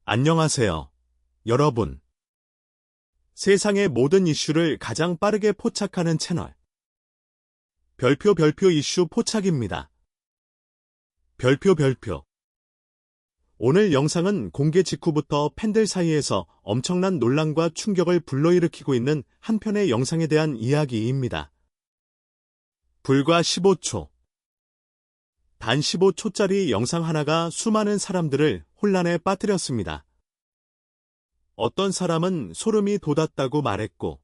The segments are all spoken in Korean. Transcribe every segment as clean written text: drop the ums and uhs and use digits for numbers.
안녕하세요, 여러분. 세상의 모든 이슈를 가장 빠르게 포착하는 채널. 별표 이슈 포착입니다. 별표. 오늘 영상은 공개 직후부터 팬들 사이에서 엄청난 논란과 충격을 불러일으키고 있는 한 편의 영상에 대한 이야기입니다. 불과 15초. 단 15초짜리 영상 하나가 수많은 사람들을 혼란에 빠뜨렸습니다. 어떤 사람은 소름이 돋았다고 말했고,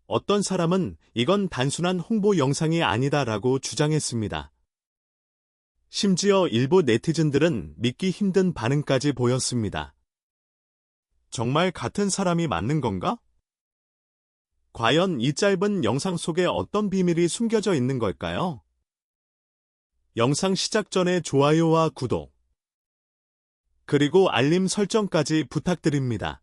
어떤 사람은 이건 단순한 홍보 영상이 아니다라고 주장했습니다. 심지어 일부 네티즌들은 믿기 힘든 반응까지 보였습니다. 정말 같은 사람이 맞는 건가? 과연 이 짧은 영상 속에 어떤 비밀이 숨겨져 있는 걸까요? 영상 시작 전에 좋아요와 구독, 그리고 알림 설정까지 부탁드립니다.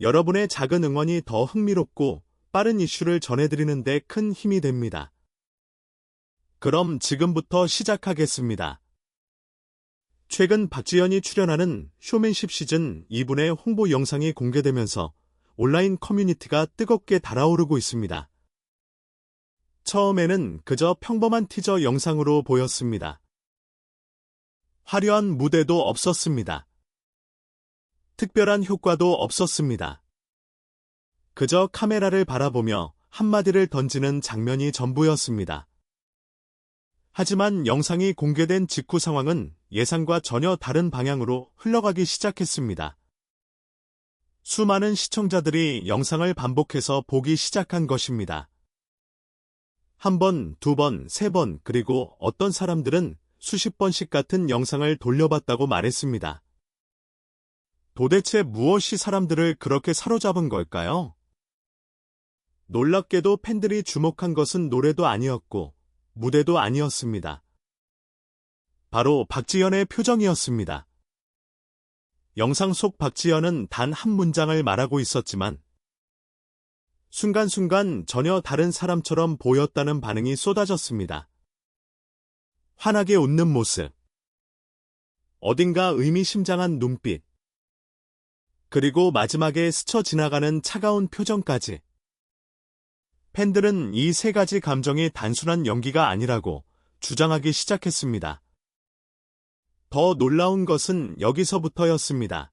여러분의 작은 응원이 더 흥미롭고 빠른 이슈를 전해드리는 데 큰 힘이 됩니다. 그럼 지금부터 시작하겠습니다. 최근 박지현이 출연하는 쇼맨십 시즌 2분의 홍보 영상이 공개되면서 온라인 커뮤니티가 뜨겁게 달아오르고 있습니다. 처음에는 그저 평범한 티저 영상으로 보였습니다. 화려한 무대도 없었습니다. 특별한 효과도 없었습니다. 그저 카메라를 바라보며 한마디를 던지는 장면이 전부였습니다. 하지만 영상이 공개된 직후 상황은 예상과 전혀 다른 방향으로 흘러가기 시작했습니다. 수많은 시청자들이 영상을 반복해서 보기 시작한 것입니다. 한 번, 두 번, 세 번, 그리고 어떤 사람들은 수십 번씩 같은 영상을 돌려봤다고 말했습니다. 도대체 무엇이 사람들을 그렇게 사로잡은 걸까요? 놀랍게도 팬들이 주목한 것은 노래도 아니었고 무대도 아니었습니다. 바로 박지현의 표정이었습니다. 영상 속 박지현은 단 한 문장을 말하고 있었지만 순간순간 전혀 다른 사람처럼 보였다는 반응이 쏟아졌습니다. 환하게 웃는 모습, 어딘가 의미심장한 눈빛, 그리고 마지막에 스쳐 지나가는 차가운 표정까지. 팬들은 이 세 가지 감정이 단순한 연기가 아니라고 주장하기 시작했습니다. 더 놀라운 것은 여기서부터였습니다.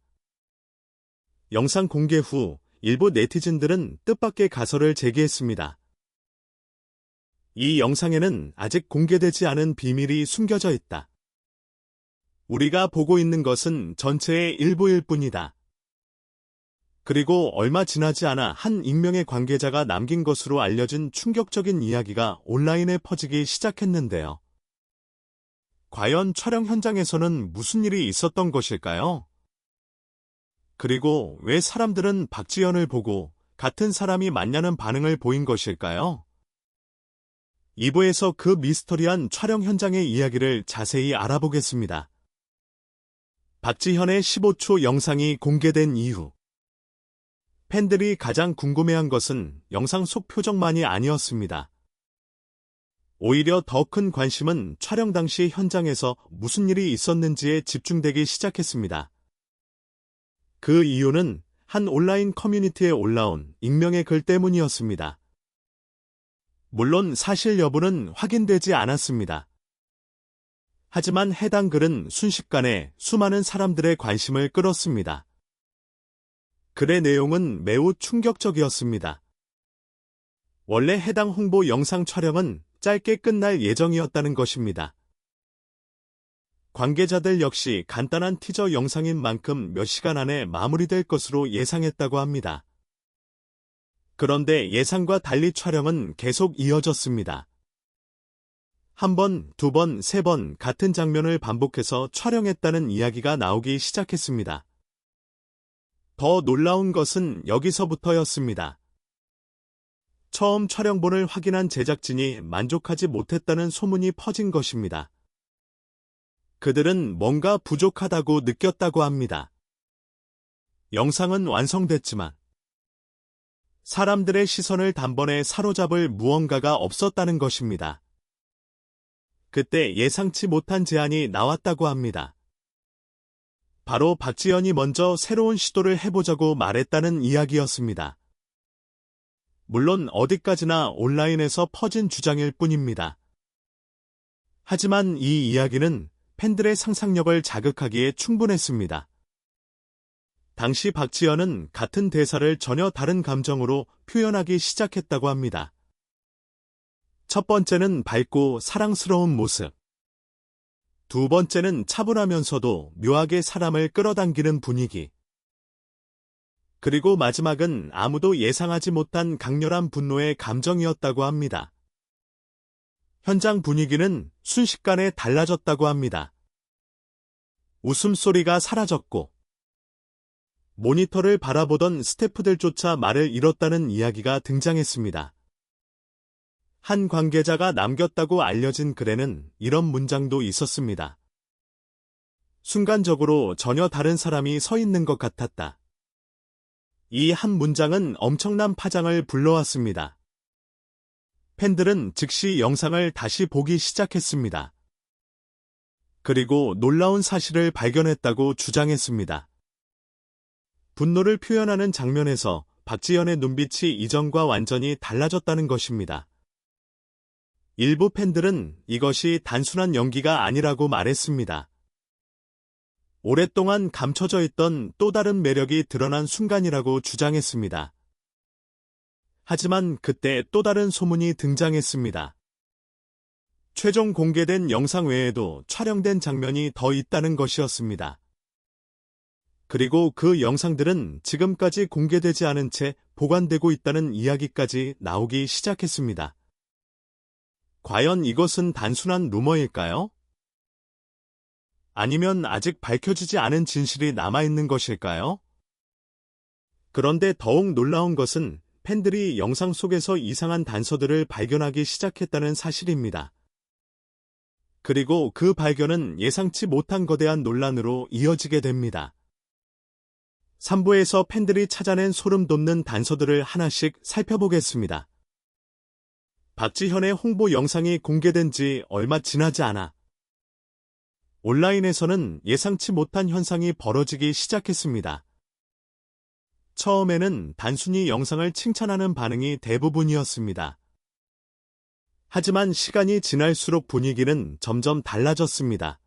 영상 공개 후 일부 네티즌들은 뜻밖의 가설을 제기했습니다. 이 영상에는 아직 공개되지 않은 비밀이 숨겨져 있다. 우리가 보고 있는 것은 전체의 일부일 뿐이다. 그리고 얼마 지나지 않아 한 익명의 관계자가 남긴 것으로 알려진 충격적인 이야기가 온라인에 퍼지기 시작했는데요. 과연 촬영 현장에서는 무슨 일이 있었던 것일까요? 그리고 왜 사람들은 박지현을 보고 같은 사람이 맞냐는 반응을 보인 것일까요? 2부에서 그 미스터리한 촬영 현장의 이야기를 자세히 알아보겠습니다. 박지현의 15초 영상이 공개된 이후 팬들이 가장 궁금해한 것은 영상 속 표정만이 아니었습니다. 오히려 더 큰 관심은 촬영 당시 현장에서 무슨 일이 있었는지에 집중되기 시작했습니다. 그 이유는 한 온라인 커뮤니티에 올라온 익명의 글 때문이었습니다. 물론 사실 여부는 확인되지 않았습니다. 하지만 해당 글은 순식간에 수많은 사람들의 관심을 끌었습니다. 글의 내용은 매우 충격적이었습니다. 원래 해당 홍보 영상 촬영은 짧게 끝날 예정이었다는 것입니다. 관계자들 역시 간단한 티저 영상인 만큼 몇 시간 안에 마무리될 것으로 예상했다고 합니다. 그런데 예상과 달리 촬영은 계속 이어졌습니다. 한 번, 두 번, 세 번 같은 장면을 반복해서 촬영했다는 이야기가 나오기 시작했습니다. 더 놀라운 것은 여기서부터였습니다. 처음 촬영본을 확인한 제작진이 만족하지 못했다는 소문이 퍼진 것입니다. 그들은 뭔가 부족하다고 느꼈다고 합니다. 영상은 완성됐지만 사람들의 시선을 단번에 사로잡을 무언가가 없었다는 것입니다. 그때 예상치 못한 제안이 나왔다고 합니다. 바로 박지현이 먼저 새로운 시도를 해보자고 말했다는 이야기였습니다. 물론 어디까지나 온라인에서 퍼진 주장일 뿐입니다. 하지만 이 이야기는 팬들의 상상력을 자극하기에 충분했습니다. 당시 박지현은 같은 대사를 전혀 다른 감정으로 표현하기 시작했다고 합니다. 첫 번째는 밝고 사랑스러운 모습. 두 번째는 차분하면서도 묘하게 사람을 끌어당기는 분위기. 그리고 마지막은 아무도 예상하지 못한 강렬한 분노의 감정이었다고 합니다. 현장 분위기는 순식간에 달라졌다고 합니다. 웃음소리가 사라졌고 모니터를 바라보던 스태프들조차 말을 잃었다는 이야기가 등장했습니다. 한 관계자가 남겼다고 알려진 글에는 이런 문장도 있었습니다. 순간적으로 전혀 다른 사람이 서 있는 것 같았다. 이 한 문장은 엄청난 파장을 불러왔습니다. 팬들은 즉시 영상을 다시 보기 시작했습니다. 그리고 놀라운 사실을 발견했다고 주장했습니다. 분노를 표현하는 장면에서 박지현의 눈빛이 이전과 완전히 달라졌다는 것입니다. 일부 팬들은 이것이 단순한 연기가 아니라고 말했습니다. 오랫동안 감춰져 있던 또 다른 매력이 드러난 순간이라고 주장했습니다. 하지만 그때 또 다른 소문이 등장했습니다. 최종 공개된 영상 외에도 촬영된 장면이 더 있다는 것이었습니다. 그리고 그 영상들은 지금까지 공개되지 않은 채 보관되고 있다는 이야기까지 나오기 시작했습니다. 과연 이것은 단순한 루머일까요? 아니면 아직 밝혀지지 않은 진실이 남아있는 것일까요? 그런데 더욱 놀라운 것은 팬들이 영상 속에서 이상한 단서들을 발견하기 시작했다는 사실입니다. 그리고 그 발견은 예상치 못한 거대한 논란으로 이어지게 됩니다. 3부에서 팬들이 찾아낸 소름 돋는 단서들을 하나씩 살펴보겠습니다. 박지현의 홍보 영상이 공개된 지 얼마 지나지 않아 온라인에서는 예상치 못한 현상이 벌어지기 시작했습니다. 처음에는 단순히 영상을 칭찬하는 반응이 대부분이었습니다. 하지만 시간이 지날수록 분위기는 점점 달라졌습니다.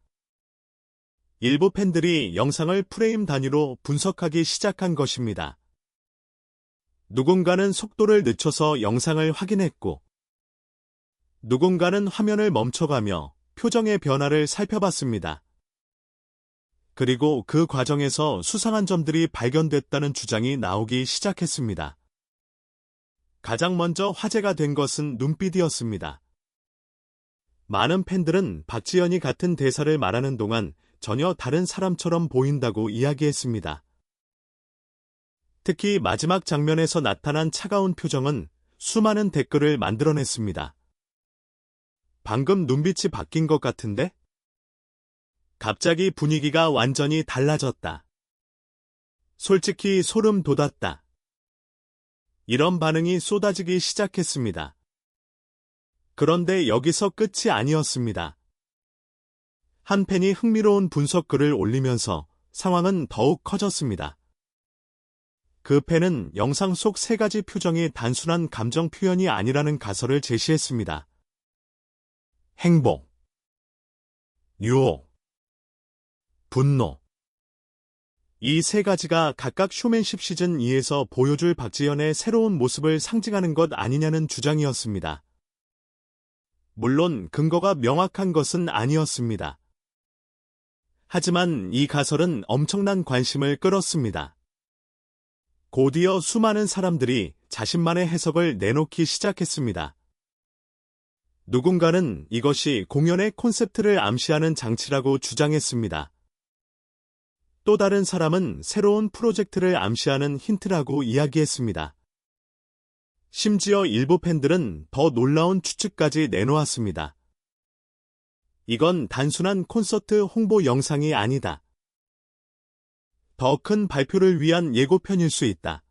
일부 팬들이 영상을 프레임 단위로 분석하기 시작한 것입니다. 누군가는 속도를 늦춰서 영상을 확인했고, 누군가는 화면을 멈춰가며 표정의 변화를 살펴봤습니다. 그리고 그 과정에서 수상한 점들이 발견됐다는 주장이 나오기 시작했습니다. 가장 먼저 화제가 된 것은 눈빛이었습니다. 많은 팬들은 박지현이 같은 대사를 말하는 동안 전혀 다른 사람처럼 보인다고 이야기했습니다. 특히 마지막 장면에서 나타난 차가운 표정은 수많은 댓글을 만들어냈습니다. 방금 눈빛이 바뀐 것 같은데? 갑자기 분위기가 완전히 달라졌다. 솔직히 소름 돋았다. 이런 반응이 쏟아지기 시작했습니다. 그런데 여기서 끝이 아니었습니다. 한 팬이 흥미로운 분석 글을 올리면서 상황은 더욱 커졌습니다. 그 팬은 영상 속 3가지 표정이 단순한 감정 표현이 아니라는 가설을 제시했습니다. 행복, 유혹, 분노. 이 3가지가 각각 쇼맨십 시즌 2에서 보여줄 박지현의 새로운 모습을 상징하는 것 아니냐는 주장이었습니다. 물론 근거가 명확한 것은 아니었습니다. 하지만 이 가설은 엄청난 관심을 끌었습니다. 곧이어 수많은 사람들이 자신만의 해석을 내놓기 시작했습니다. 누군가는 이것이 공연의 콘셉트를 암시하는 장치라고 주장했습니다. 또 다른 사람은 새로운 프로젝트를 암시하는 힌트라고 이야기했습니다. 심지어 일부 팬들은 더 놀라운 추측까지 내놓았습니다. 이건 단순한 콘서트 홍보 영상이 아니다. 더 큰 발표를 위한 예고편일 수 있다.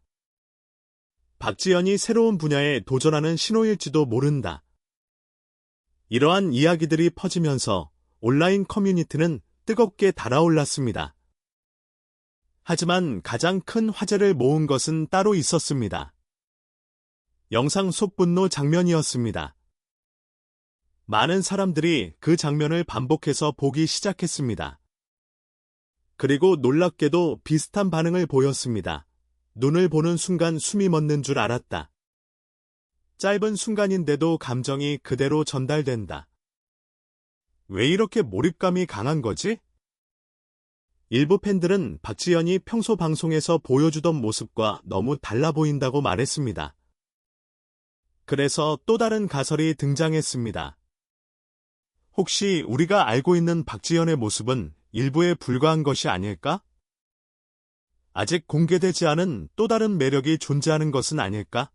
박지현이 새로운 분야에 도전하는 신호일지도 모른다. 이러한 이야기들이 퍼지면서 온라인 커뮤니티는 뜨겁게 달아올랐습니다. 하지만 가장 큰 화제를 모은 것은 따로 있었습니다. 영상 속 분노 장면이었습니다. 많은 사람들이 그 장면을 반복해서 보기 시작했습니다. 그리고 놀랍게도 비슷한 반응을 보였습니다. 눈을 보는 순간 숨이 멎는 줄 알았다. 짧은 순간인데도 감정이 그대로 전달된다. 왜 이렇게 몰입감이 강한 거지? 일부 팬들은 박지현이 평소 방송에서 보여주던 모습과 너무 달라 보인다고 말했습니다. 그래서 또 다른 가설이 등장했습니다. 혹시 우리가 알고 있는 박지현의 모습은 일부에 불과한 것이 아닐까? 아직 공개되지 않은 또 다른 매력이 존재하는 것은 아닐까?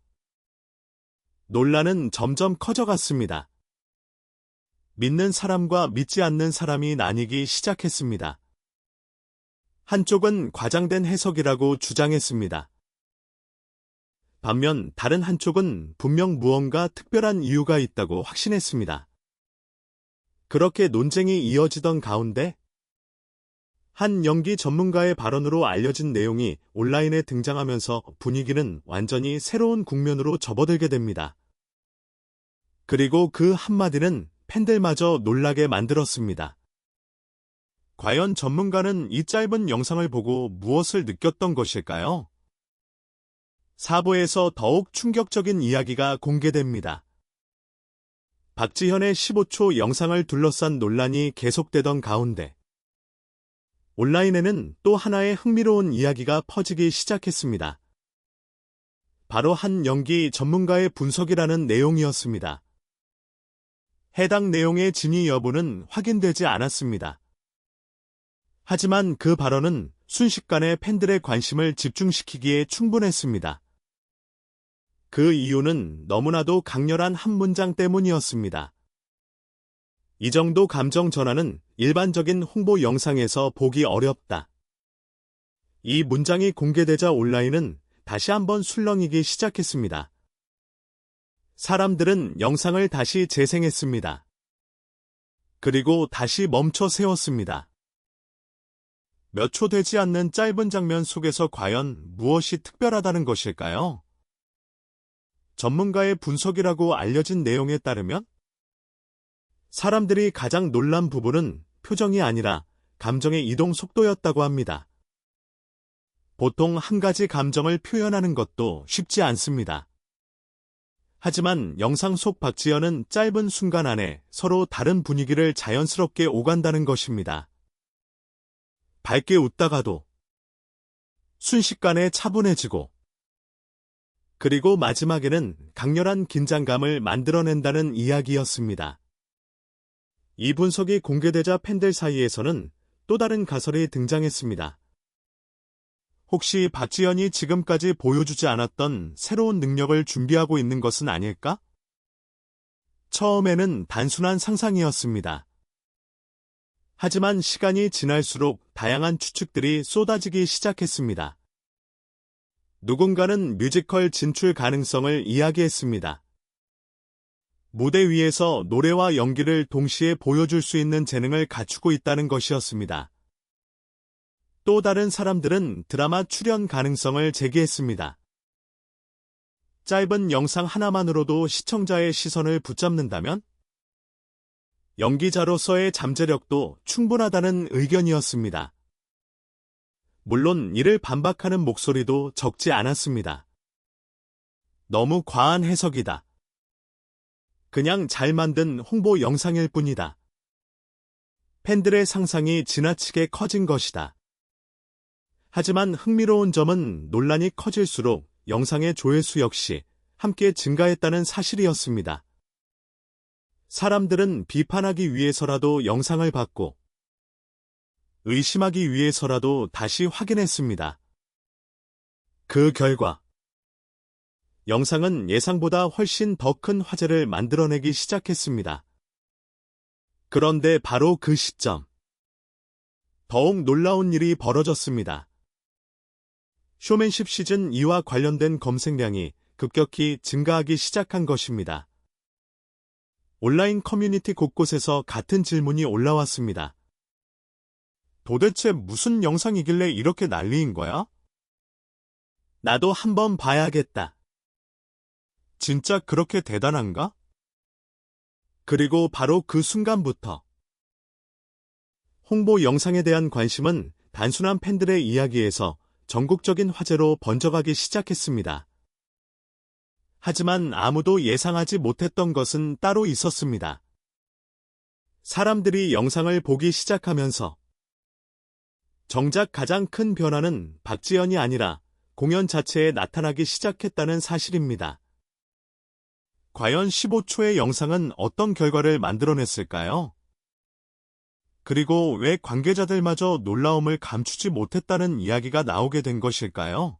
논란은 점점 커져갔습니다. 믿는 사람과 믿지 않는 사람이 나뉘기 시작했습니다. 한쪽은 과장된 해석이라고 주장했습니다. 반면 다른 한쪽은 분명 무언가 특별한 이유가 있다고 확신했습니다. 그렇게 논쟁이 이어지던 가운데 한 연기 전문가의 발언으로 알려진 내용이 온라인에 등장하면서 분위기는 완전히 새로운 국면으로 접어들게 됩니다. 그리고 그 한마디는 팬들마저 놀라게 만들었습니다. 과연 전문가는 이 짧은 영상을 보고 무엇을 느꼈던 것일까요? 4부에서 더욱 충격적인 이야기가 공개됩니다. 박지현의 15초 영상을 둘러싼 논란이 계속되던 가운데 온라인에는 또 하나의 흥미로운 이야기가 퍼지기 시작했습니다. 바로 한 연기 전문가의 분석이라는 내용이었습니다. 해당 내용의 진위 여부는 확인되지 않았습니다. 하지만 그 발언은 순식간에 팬들의 관심을 집중시키기에 충분했습니다. 그 이유는 너무나도 강렬한 한 문장 때문이었습니다. 이 정도 감정 전환은 일반적인 홍보 영상에서 보기 어렵다. 이 문장이 공개되자 온라인은 다시 한번 술렁이기 시작했습니다. 사람들은 영상을 다시 재생했습니다. 그리고 다시 멈춰 세웠습니다. 몇 초 되지 않는 짧은 장면 속에서 과연 무엇이 특별하다는 것일까요? 전문가의 분석이라고 알려진 내용에 따르면 사람들이 가장 놀란 부분은 표정이 아니라 감정의 이동 속도였다고 합니다. 보통 한 가지 감정을 표현하는 것도 쉽지 않습니다. 하지만 영상 속 박지현은 짧은 순간 안에 서로 다른 분위기를 자연스럽게 오간다는 것입니다. 밝게 웃다가도 순식간에 차분해지고 그리고 마지막에는 강렬한 긴장감을 만들어낸다는 이야기였습니다. 이 분석이 공개되자 팬들 사이에서는 또 다른 가설이 등장했습니다. 혹시 박지현이 지금까지 보여주지 않았던 새로운 능력을 준비하고 있는 것은 아닐까? 처음에는 단순한 상상이었습니다. 하지만 시간이 지날수록 다양한 추측들이 쏟아지기 시작했습니다. 누군가는 뮤지컬 진출 가능성을 이야기했습니다. 무대 위에서 노래와 연기를 동시에 보여줄 수 있는 재능을 갖추고 있다는 것이었습니다. 또 다른 사람들은 드라마 출연 가능성을 제기했습니다. 짧은 영상 하나만으로도 시청자의 시선을 붙잡는다면? 연기자로서의 잠재력도 충분하다는 의견이었습니다. 물론 이를 반박하는 목소리도 적지 않았습니다. 너무 과한 해석이다. 그냥 잘 만든 홍보 영상일 뿐이다. 팬들의 상상이 지나치게 커진 것이다. 하지만 흥미로운 점은 논란이 커질수록 영상의 조회수 역시 함께 증가했다는 사실이었습니다. 사람들은 비판하기 위해서라도 영상을 봤고 의심하기 위해서라도 다시 확인했습니다. 그 결과 영상은 예상보다 훨씬 더 큰 화제를 만들어내기 시작했습니다. 그런데 바로 그 시점, 더욱 놀라운 일이 벌어졌습니다. 쇼맨십 시즌 2와 관련된 검색량이 급격히 증가하기 시작한 것입니다. 온라인 커뮤니티 곳곳에서 같은 질문이 올라왔습니다. 도대체 무슨 영상이길래 이렇게 난리인 거야? 나도 한번 봐야겠다. 진짜 그렇게 대단한가? 그리고 바로 그 순간부터 홍보 영상에 대한 관심은 단순한 팬들의 이야기에서 전국적인 화제로 번져가기 시작했습니다. 하지만 아무도 예상하지 못했던 것은 따로 있었습니다. 사람들이 영상을 보기 시작하면서 정작 가장 큰 변화는 박지현이 아니라 공연 자체에 나타나기 시작했다는 사실입니다. 과연 15초의 영상은 어떤 결과를 만들어냈을까요? 그리고 왜 관계자들마저 놀라움을 감추지 못했다는 이야기가 나오게 된 것일까요?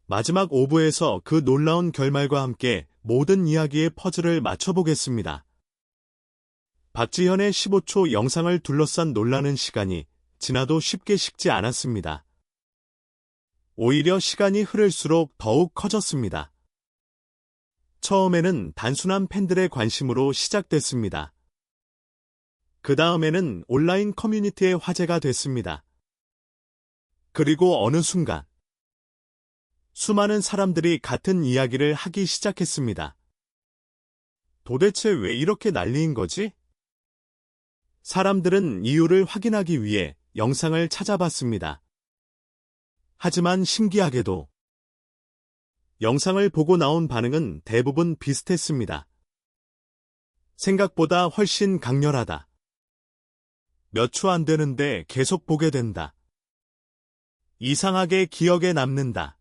마지막 5부에서 그 놀라운 결말과 함께 모든 이야기의 퍼즐을 맞춰보겠습니다. 박지현의 15초 영상을 둘러싼 논란은 시간이 지나도 쉽게 식지 않았습니다. 오히려 시간이 흐를수록 더욱 커졌습니다. 처음에는 단순한 팬들의 관심으로 시작됐습니다. 그 다음에는 온라인 커뮤니티의 화제가 됐습니다. 그리고 어느 순간 수많은 사람들이 같은 이야기를 하기 시작했습니다. 도대체 왜 이렇게 난리인 거지? 사람들은 이유를 확인하기 위해 영상을 찾아봤습니다. 하지만 신기하게도 영상을 보고 나온 반응은 대부분 비슷했습니다. 생각보다 훨씬 강렬하다. 몇 초 안 되는데 계속 보게 된다. 이상하게 기억에 남는다.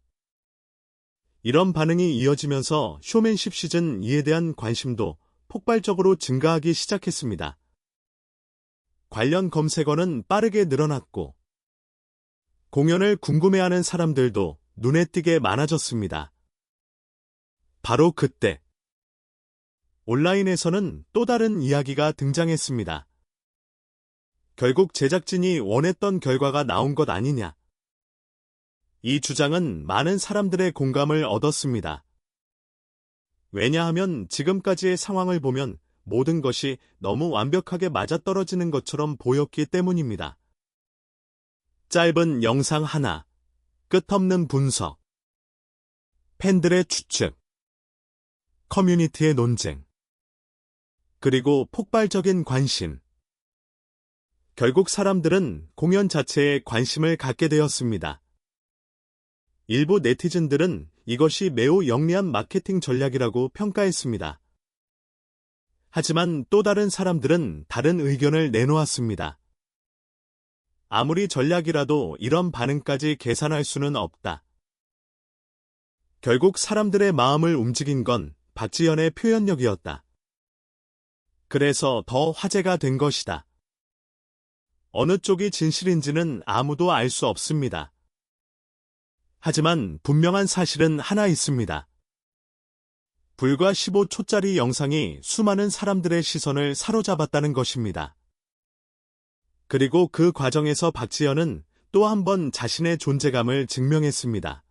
이런 반응이 이어지면서 쇼맨십 시즌 2에 대한 관심도 폭발적으로 증가하기 시작했습니다. 관련 검색어는 빠르게 늘어났고 공연을 궁금해하는 사람들도 눈에 띄게 많아졌습니다. 바로 그때 온라인에서는 또 다른 이야기가 등장했습니다. 결국 제작진이 원했던 결과가 나온 것 아니냐. 이 주장은 많은 사람들의 공감을 얻었습니다. 왜냐하면 지금까지의 상황을 보면 모든 것이 너무 완벽하게 맞아떨어지는 것처럼 보였기 때문입니다. 짧은 영상 하나, 끝없는 분석, 팬들의 추측, 커뮤니티의 논쟁, 그리고 폭발적인 관심. 결국 사람들은 공연 자체에 관심을 갖게 되었습니다. 일부 네티즌들은 이것이 매우 영리한 마케팅 전략이라고 평가했습니다. 하지만 또 다른 사람들은 다른 의견을 내놓았습니다. 아무리 전략이라도 이런 반응까지 계산할 수는 없다. 결국 사람들의 마음을 움직인 건 박지현의 표현력이었다. 그래서 더 화제가 된 것이다. 어느 쪽이 진실인지는 아무도 알 수 없습니다. 하지만 분명한 사실은 하나 있습니다. 불과 15초짜리 영상이 수많은 사람들의 시선을 사로잡았다는 것입니다. 그리고 그 과정에서 박지현은 또 한 번 자신의 존재감을 증명했습니다.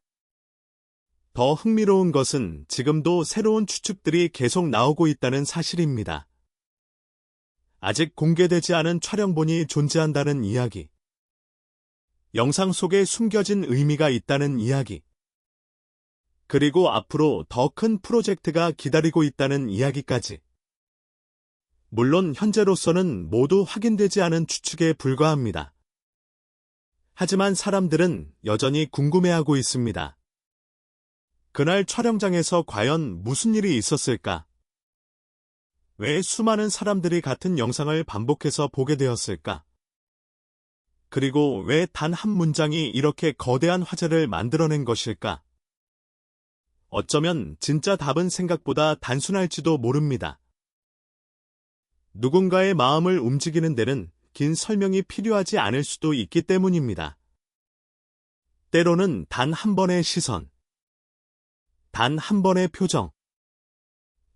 더 흥미로운 것은 지금도 새로운 추측들이 계속 나오고 있다는 사실입니다. 아직 공개되지 않은 촬영본이 존재한다는 이야기. 영상 속에 숨겨진 의미가 있다는 이야기. 그리고 앞으로 더 큰 프로젝트가 기다리고 있다는 이야기까지. 물론 현재로서는 모두 확인되지 않은 추측에 불과합니다. 하지만 사람들은 여전히 궁금해하고 있습니다. 그날 촬영장에서 과연 무슨 일이 있었을까? 왜 수많은 사람들이 같은 영상을 반복해서 보게 되었을까? 그리고 왜 단 한 문장이 이렇게 거대한 화제를 만들어낸 것일까? 어쩌면 진짜 답은 생각보다 단순할지도 모릅니다. 누군가의 마음을 움직이는 데는 긴 설명이 필요하지 않을 수도 있기 때문입니다. 때로는 단 한 번의 시선, 단 한 번의 표정,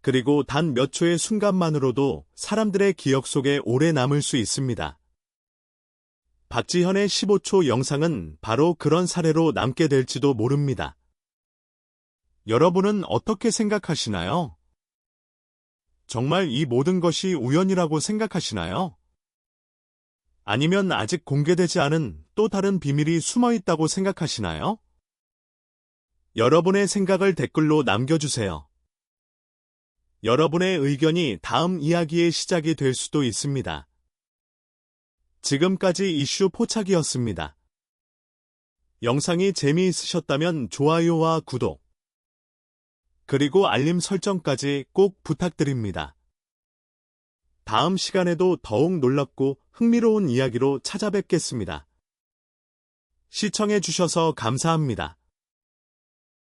그리고 단 몇 초의 순간만으로도 사람들의 기억 속에 오래 남을 수 있습니다. 박지현의 15초 영상은 바로 그런 사례로 남게 될지도 모릅니다. 여러분은 어떻게 생각하시나요? 정말 이 모든 것이 우연이라고 생각하시나요? 아니면 아직 공개되지 않은 또 다른 비밀이 숨어 있다고 생각하시나요? 여러분의 생각을 댓글로 남겨주세요. 여러분의 의견이 다음 이야기의 시작이 될 수도 있습니다. 지금까지 이슈 포착이었습니다. 영상이 재미있으셨다면 좋아요와 구독, 그리고 알림 설정까지 꼭 부탁드립니다. 다음 시간에도 더욱 놀랍고 흥미로운 이야기로 찾아뵙겠습니다. 시청해주셔서 감사합니다.